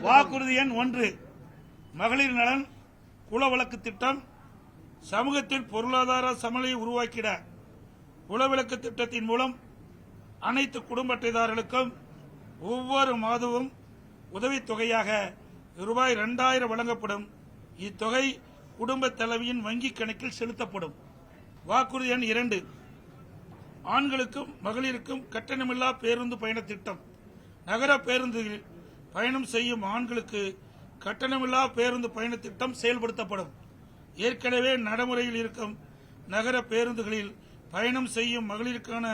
வாக்குறுதி எண் 1 மகளிர் நலன் குலவிளக்கு திட்டம். சமூகத்தில் பொருளாதார சமநிலையை உருவாக்கிட குலவிளக்கு திட்டத்தின் மூலம் அனைத்து குடும்ப அட்டைதாரர்களுக்கும் ஒவ்வொரு மாதமும் உதவித்தொகையாக ரூபாய் 2000 வழங்கப்படும். இத்தொகை குடும்ப தலைவியின் வங்கிக் கணக்கில் செலுத்தப்படும். வாக்குறுதி எண் 2 ஆண்களுக்கும் மகளிருக்கும் கட்டணமில்லா பேருந்து பயண திட்டம். நகர பேருந்தில் பயணம் செய்யும் ஆண்களுக்கு கட்டணமில்லா பேருந்து பயண திட்டம் செயல்படுத்தப்படும். ஏற்கனவே நடைமுறையில் இருக்கும் நகர பேருந்துகளில் பயணம் செய்யும் மகளிருக்கான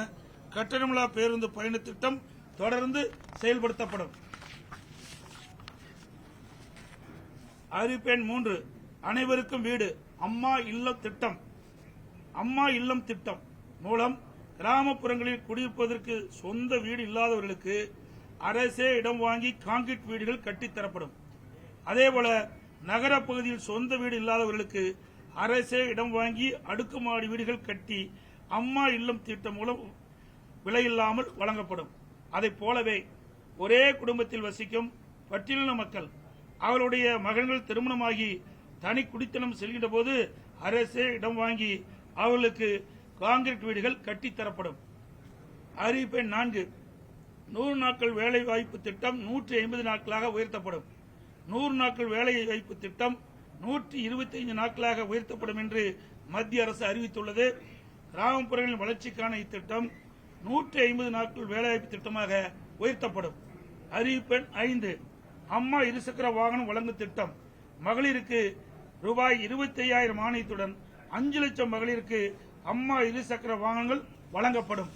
கட்டணமில்லா பேருந்து பயண திட்டம் தொடர்ந்து செயல்படுத்தப்படும். அறிவிப்பெண் 3 அனைவருக்கும் வீடு அம்மா இல்லம் திட்டம். அம்மா இல்லம் திட்டம் மூலம் கிராமப்புறங்களில் குடியிருப்பதற்கு சொந்த வீடு இல்லாதவர்களுக்கு அரசே இடம் வாங்கி கான்கிரீட் வீடுகள் கட்டித்தரப்படும். அதேபோல நகர பகுதியில் சொந்த வீடு இல்லாதவர்களுக்கு அரசே இடம் வாங்கி அடுக்குமாடி வீடுகள் கட்டி அம்மா இல்லம் திட்டம் மூலம் விலையில்லாமல் வழங்கப்படும். அதை போலவே ஒரே குடும்பத்தில் வசிக்கும் பட்டியலின மக்கள் அவருடைய மகன்கள் திருமணமாகி தனி குடித்தனம் செல்கின்ற போது அரசே இடம் வாங்கி அவர்களுக்கு கான்கிரீட் வீடுகள் கட்டித்தரப்படும். அறிவிப்பெண் 4 100 நாட்கள் வேலை வாய்ப்பு திட்டம் 150 நாட்களாக உயர்த்தப்படும். 100 நாட்கள் வேலை வாய்ப்பு திட்டம் 125 நாட்களாக உயர்த்தப்படும் என்று மத்திய அரசு அறிவித்துள்ளது. கிராமப்புறங்களின் வளர்ச்சிக்கான இத்திட்டம் 150 நாட்கள் வேலைவாய்ப்பு திட்டமாக உயர்த்தப்படும். அறிவிப்பெண் 5 அம்மா இருசக்கர வாகனம் வழங்கும் திட்டம். மகளிருக்கு ரூபாய் 25,000 மானியத்துடன் 5 லட்சம் மகளிருக்கு அம்மா இருசக்கர வாகனங்கள் வழங்கப்படும்.